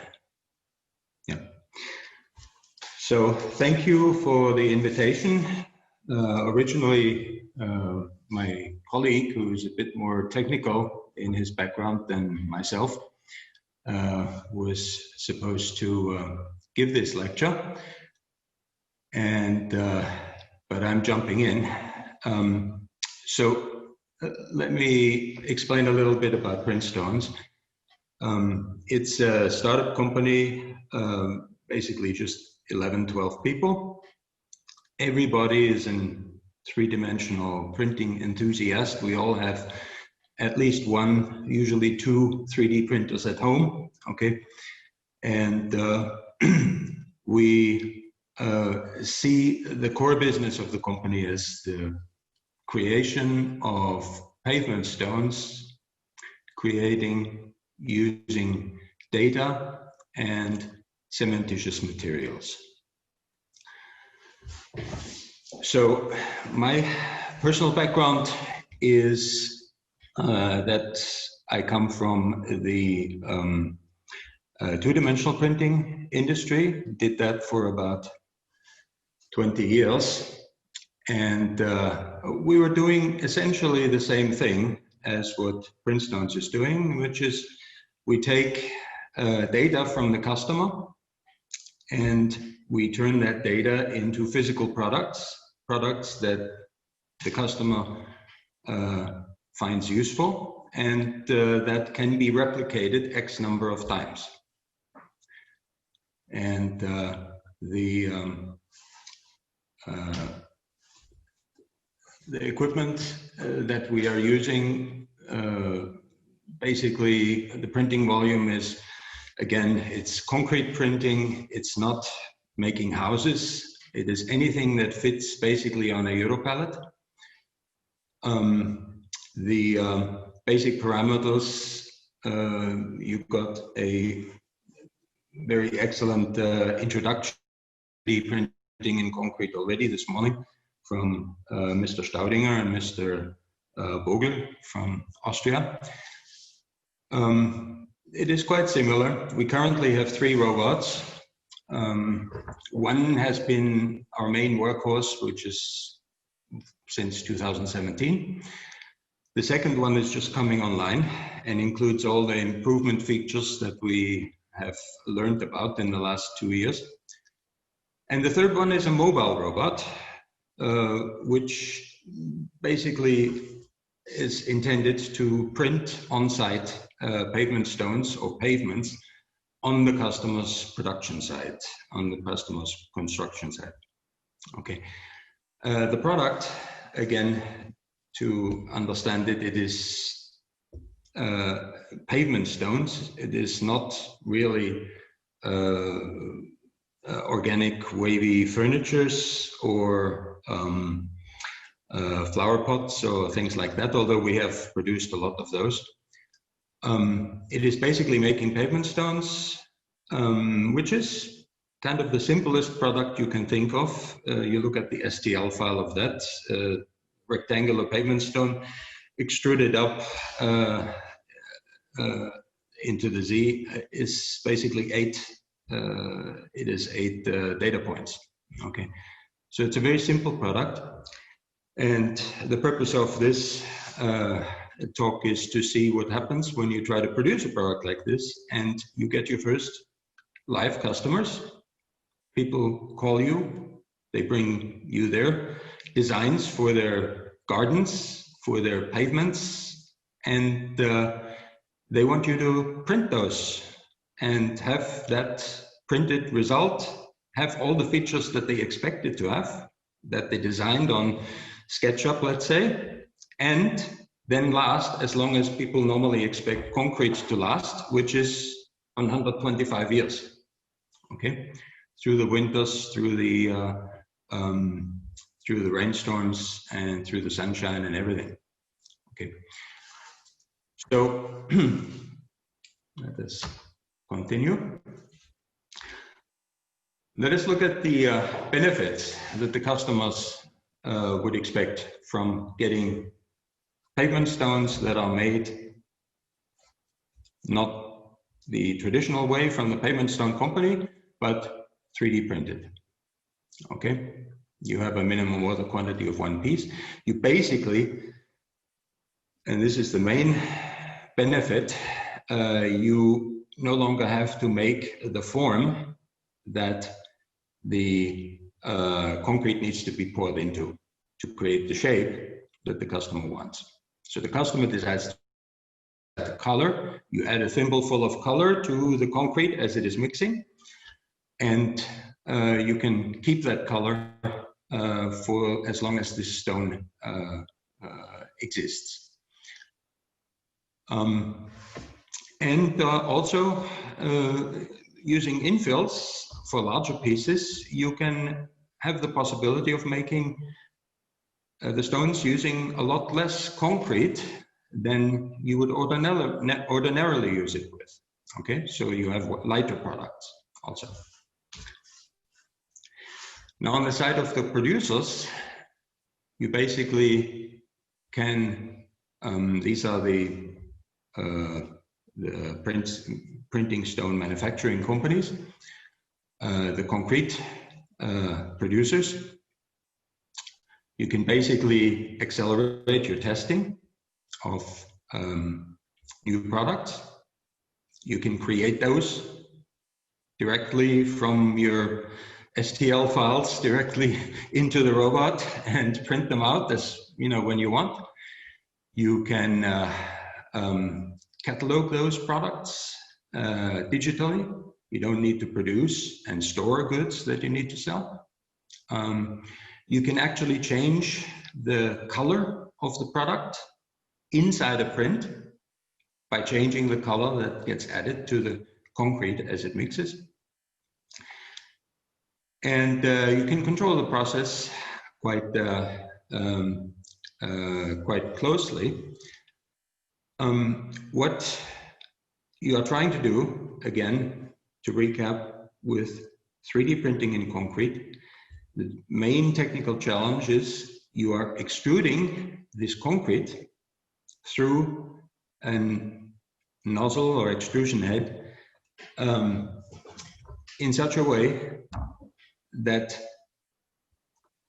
Yeah. So thank you for the invitation. Originally, my colleague, who is a bit more technical in his background than myself, was supposed to give this lecture, and but I'm jumping in. Let me explain a little bit about Printstones. It's a startup company, basically just 11, 12 people. Everybody is an three-dimensional printing enthusiast. We all have at least one, usually two 3D printers at home, okay? And we see the core business of the company as the creation of pavement stones, creating using data and cementitious materials. So my personal background is that I come from the two-dimensional printing industry, did that for about 20 years. And we were doing essentially the same thing as what Printstones is doing, which is we take data from the customer and we turn that data into physical products that the customer finds useful, and that can be replicated X number of times. And the equipment that we are using, basically the printing volume is, again, it's concrete printing. It's not making houses. It is anything that fits basically on a Europallet. The basic parameters, you've got a very excellent introduction to printing in concrete already this morning from Mr. Staudinger and Mr. Vogel from Austria. It is quite similar. We currently have 3 robots. One has been our main workhorse, which is since 2017. The second one is just coming online and includes all the improvement features that we have learned about in the last 2 years. And the third one is a mobile robot, which basically is intended to print on-site pavement stones or pavements on the customer's production site, on the customer's construction site. Okay. The product, again, to understand it, it is pavement stones. It is not really organic wavy furnitures or flower pots or things like that, although we have produced a lot of those. It is basically making pavement stones, which is kind of the simplest product you can think of. You look at the STL file of that, rectangular pavement stone, extruded up into the Z is basically 8 data points. Okay, so it's a very simple product, and the purpose of this talk is to see what happens when you try to produce a product like this and you get your first live customers. People call you, they bring you their designs for their gardens, for their pavements, and they want you to print those and have that printed result, have all the features that they expect it to have, that they designed on SketchUp, let's say, and then last as long as people normally expect concrete to last, which is 125 years. Okay, through the winters, through the rainstorms, and through the sunshine and everything. Okay, so let us continue. Let us look at the benefits that the customers would expect from getting pavement stones that are made not the traditional way from the pavement stone company, but 3D printed. Okay, you have a minimum order quantity of 1 piece. You basically, and this is the main benefit, you no longer have to make the form that the concrete needs to be poured into to create the shape that the customer wants. So the customer decides the color. You add a thimbleful of color to the concrete as it is mixing, and you can keep that color for as long as this stone exists. Also using infills for larger pieces, you can have the possibility of making the stones using a lot less concrete than you would ordinarily use it with. Okay, so you have lighter products also. Now on the side of the producers, you basically can, these are the printing stone manufacturing companies, the concrete producers. You can basically accelerate your testing of new products. You can create those directly from your STL files directly into the robot and print them out as when you want. You can catalog those products digitally. You don't need to produce and store goods that you need to sell. You can actually change the color of the product inside a print by changing the color that gets added to the concrete as it mixes. And you can control the process quite closely. What you are trying to do, again, to recap, with 3D printing in concrete, the main technical challenge is you are extruding this concrete through a nozzle or extrusion head in such a way that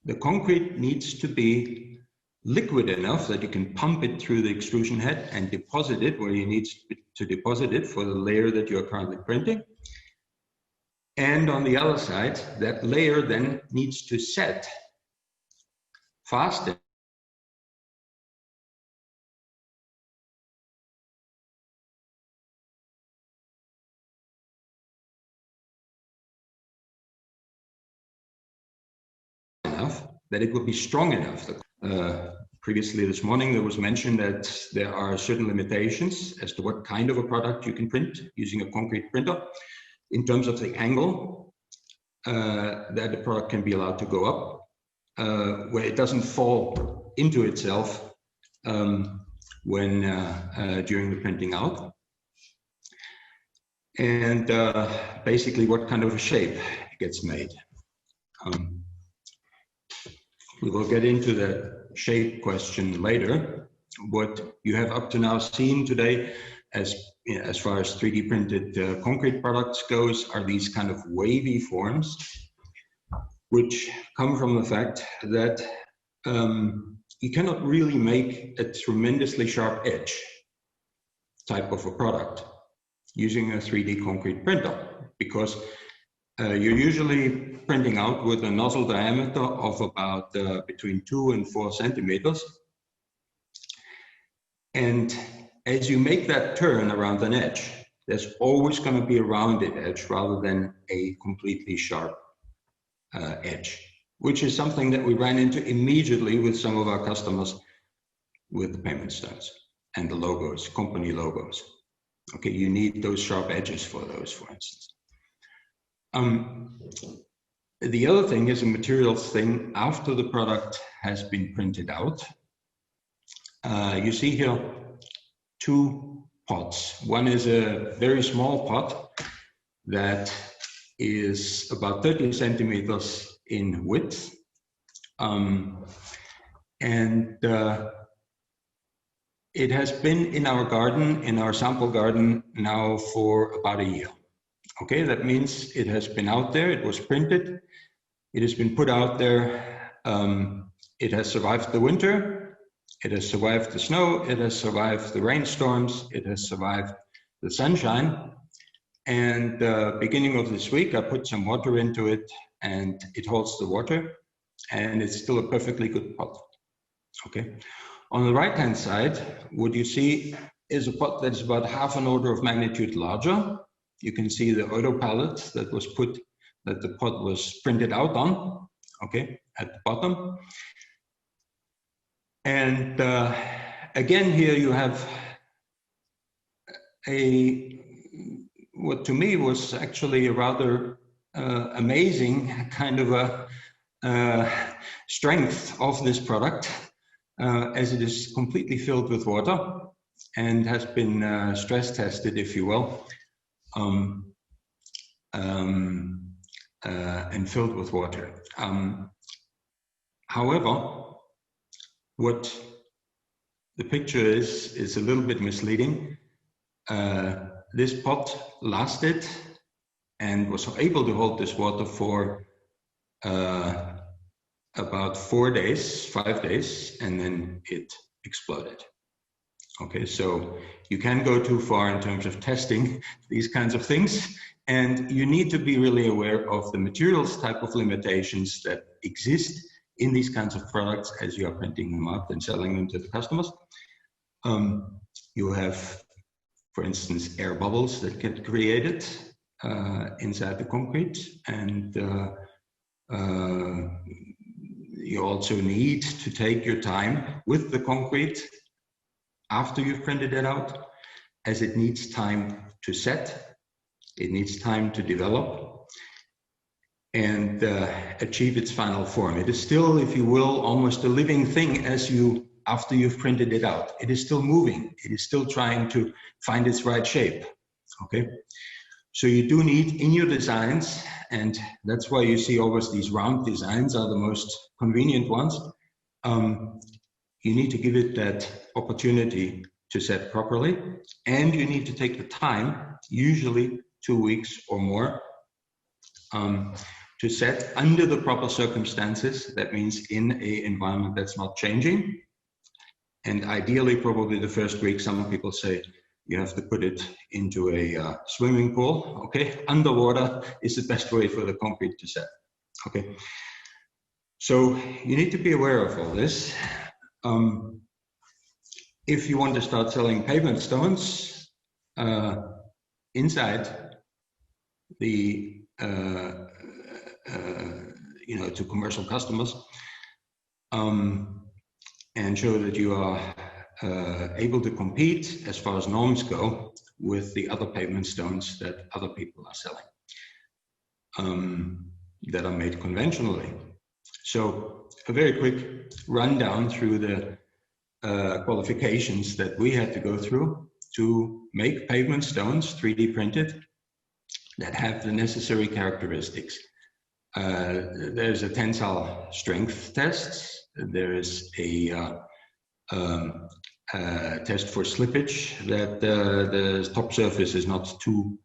the concrete needs to be liquid enough that you can pump it through the extrusion head and deposit it where you need to deposit it for the layer that you are currently printing. And on the other side, that layer then needs to set fast enough that it will be strong enough. Previously this morning there was mentioned that there are certain limitations as to what kind of a product you can print using a concrete printer in terms of the angle that the product can be allowed to go up, where it doesn't fall into itself when during the printing out, and basically what kind of a shape gets made. We will get into the shape question later. What you have up to now seen today, as far as 3D printed concrete products goes, are these kind of wavy forms, which come from the fact that you cannot really make a tremendously sharp edge type of a product using a 3D concrete printer, because you're usually printing out with a nozzle diameter of about between 2 and 4 centimeters. And as you make that turn around an edge, there's always going to be a rounded edge rather than a completely sharp edge, which is something that we ran into immediately with some of our customers with the payment stones and the logos, company logos. Okay, you need those sharp edges for those, for instance. The other thing is a materials thing after the product has been printed out. You see here 2 pots. One is a very small pot that is about 30 centimeters in width. it has been in our garden, in our sample garden now for about a year. Okay, that means it has been out there, it was printed, it has been put out there, it has survived the winter, it has survived the snow, it has survived the rainstorms, it has survived the sunshine. And beginning of this week, I put some water into it and it holds the water and it's still a perfectly good pot. Okay. On the right-hand side, what you see is a pot that's about half an order of magnitude larger. You can see the auto palette that was put, that the pot was printed out on, okay, at the bottom. And again, here you have what to me was actually a rather amazing kind of a strength of this product, as it is completely filled with water and has been stress tested, if you will, and filled with water. However, what the picture is a little bit misleading. This pot lasted and was able to hold this water for about 5 days, and then it exploded. Okay, so you can go too far in terms of testing these kinds of things, and you need to be really aware of the materials type of limitations that exist in these kinds of products as you are printing them out and selling them to the customers. You have, for instance, air bubbles that get created inside the concrete, and you also need to take your time with the concrete after you've printed it out, as it needs time to set, it needs time to develop and achieve its final form. It is still, if you will, almost a living thing after you've printed it out. It is still moving, it is still trying to find its right shape, okay? So you do need in your designs, and that's why you see always these round designs are the most convenient ones. You need to give it that opportunity to set properly, and you need to take the time, usually 2 weeks or more, to set under the proper circumstances. That means in an environment that's not changing. And ideally, probably the first week, some people say you have to put it into a swimming pool. Okay, underwater is the best way for the concrete to set. Okay, so you need to be aware of all this. If you want to start selling pavement stones inside the to commercial customers, and show that you are able to compete as far as norms go with the other pavement stones that other people are selling, that are made conventionally. So a very quick rundown through the qualifications that we had to go through to make pavement stones 3D printed that have the necessary characteristics. There's a tensile strength test. There is a test for slippage, that the top surface is not too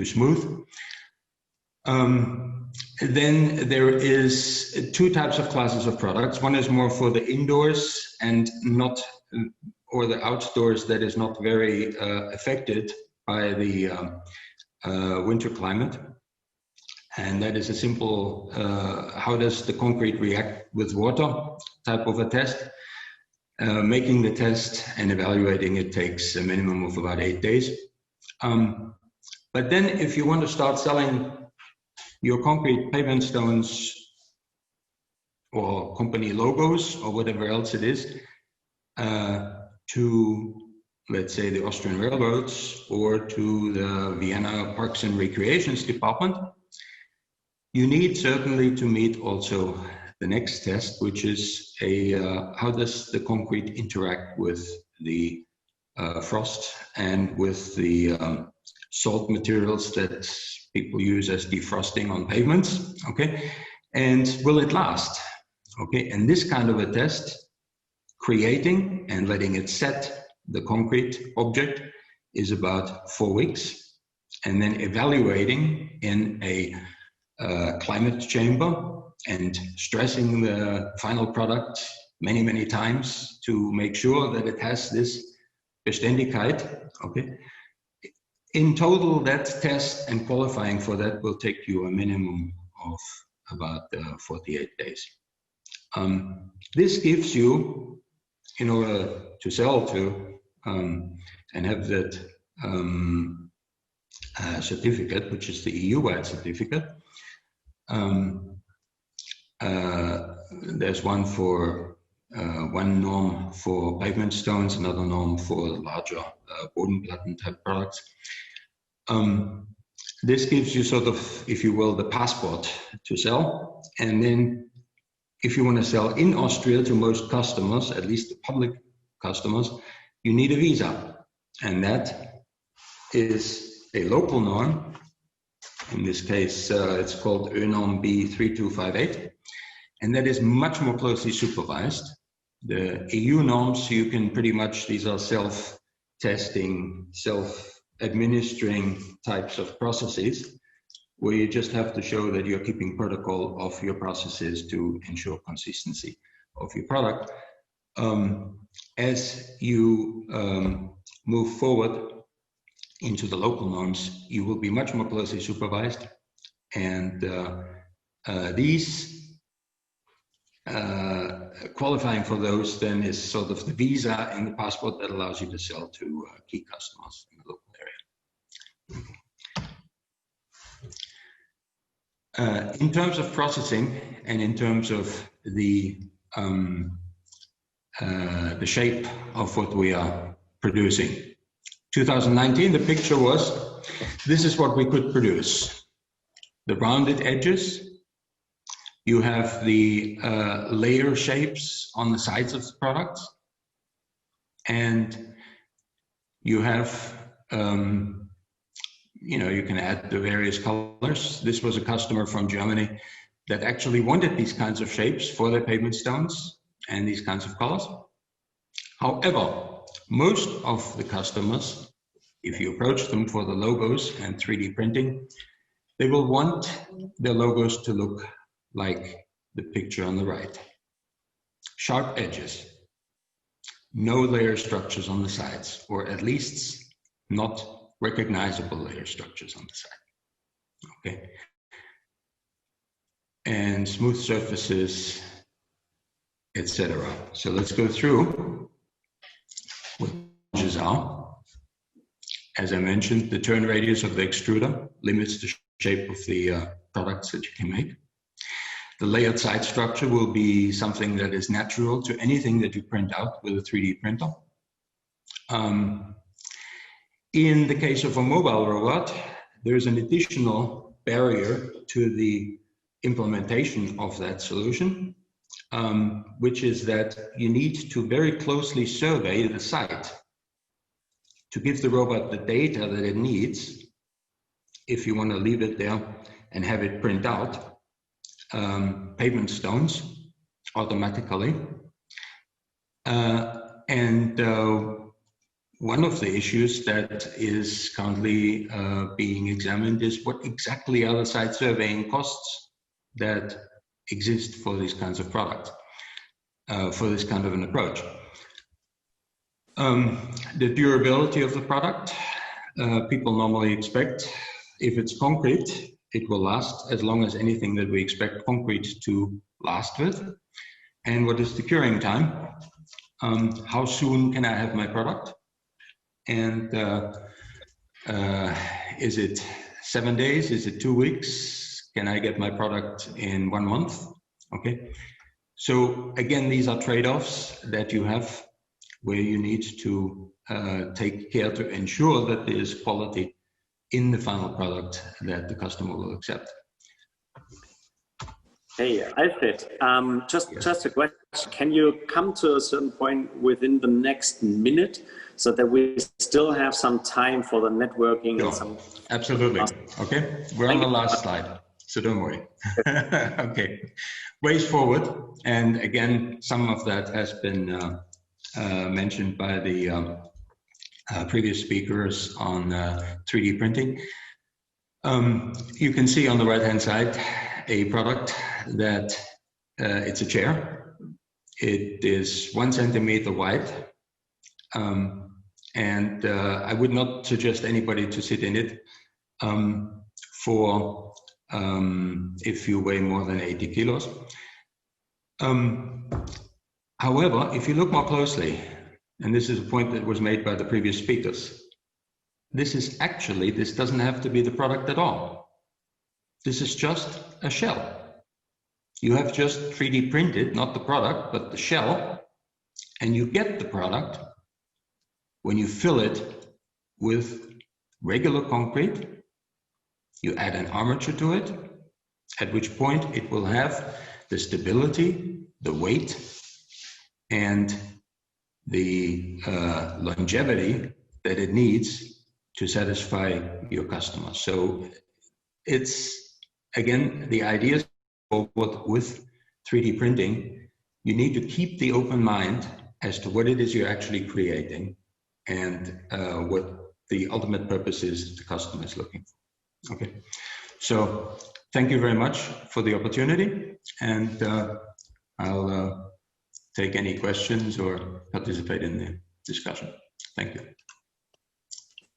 smooth. Then there is 2 types of classes of products. One is more for the indoors and not, or the outdoors that is not very affected by the winter climate. And that is a simple, how does the concrete react with water type of a test. Making the test and evaluating it takes a minimum of about 8 days. But then if you want to start selling your concrete pavement stones or company logos or whatever else it is to, let's say, the Austrian Railroads or to the Vienna Parks and Recreations Department, you need certainly to meet also the next test, which is how does the concrete interact with the frost and with the salt materials that people use as defrosting on pavements, okay? And will it last? Okay, and this kind of a test creating and letting it set the concrete object is about 4 weeks. And then evaluating in a climate chamber and stressing the final product many, many times to make sure that it has this Beständigkeit. Okay. In total, that test and qualifying for that will take you a minimum of about 48 days. This gives you, in order to sell to and have that certificate, which is the EU-wide certificate. There's one for one norm for pavement stones, another norm for larger Bodenplatten type products. This gives you sort of, if you will, the passport to sell. And then if you want to sell in Austria to most customers, at least the public customers, you need a visa. And that is a local norm. In this case, it's called ÖNORM B3258. And that is much more closely supervised. The EU norms, you can pretty much, these are self-testing, self-administering types of processes, where you just have to show that you're keeping protocol of your processes to ensure consistency of your product. As you move forward into the local norms, you will be much more closely supervised. And these qualifying for those then is sort of the visa and the passport that allows you to sell to key customers in the local area. In terms of processing and in terms of the shape of what we are producing. 2019, the picture was, this is what we could produce. The rounded edges, you have the layer shapes on the sides of the product, and you have, you know, you can add the various colors. This was a customer from Germany that actually wanted these kinds of shapes for their pavement stones and these kinds of colors. However, most of the customers, if you approach them for the logos and 3D printing, they will want their logos to look like the picture on the right. Sharp edges, no layer structures on the sides, or at least not recognizable layer structures on the side. Okay. And smooth surfaces, etc. So let's go through what edges are. As I mentioned, the turn radius of the extruder limits the shape of the products that you can make. The layered side structure will be something that is natural to anything that you print out with a 3D printer. In the case of a mobile robot, there's an additional barrier to the implementation of that solution, which is that you need to very closely survey the site to give the robot the data that it needs if you want to leave it there and have it print out pavement stones automatically. One of the issues that is currently being examined is what exactly are the site surveying costs that exist for these kinds of products, for this kind of an approach. The durability of the product, people normally expect, if it's concrete, it will last as long as anything that we expect concrete to last with. And what is the curing time? How soon can I have my product? And is it 7 days? Is it 2 weeks? Can I get my product in 1 month? Okay. So again, these are trade-offs that you have where you need to take care to ensure that there is quality in the final product that the customer will accept. Hey, Alfred, just a question. Can you come to a certain point within the next minute so that we still have some time for the networking? Sure. And some... Absolutely. Okay, we're on the last slide, so don't worry. Okay, ways forward. And again, some of that has been mentioned by the previous speakers on 3D printing. You can see on the right-hand side a product that it's a chair. It is 1 centimeter wide, and I would not suggest anybody to sit in it for if you weigh more than 80 kilos. However, if you look more closely, and this is a point that was made by the previous speakers, this doesn't have to be the product at all. This is just a shell. You have just 3D printed, not the product, but the shell, and you get the product when you fill it with regular concrete. You add an armature to it, at which point it will have the stability, the weight, and the longevity that it needs to satisfy your customer. So it's, again, the idea is with 3D printing, you need to keep the open mind as to what it is you're actually creating and what the ultimate purpose is the customer is looking for. Okay, so thank you very much for the opportunity, and I'll take any questions or participate in the discussion. Thank you.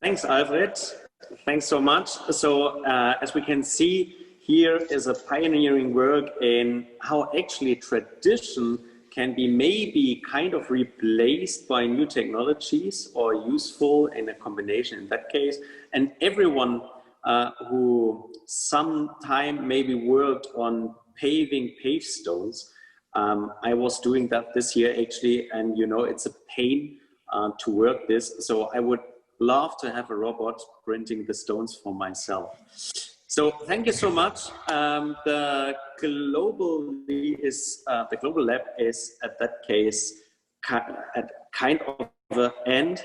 Thanks, Alfred. Thanks so much. So as we can see, here is a pioneering work in how actually tradition can be maybe kind of replaced by new technologies or useful in a combination in that case. And everyone who sometime maybe worked on paving stones, I was doing that this year actually, and you know, it's a pain to work this. So I would love to have a robot printing the stones for myself. So thank you so much. The global lab is at that case at kind of the end.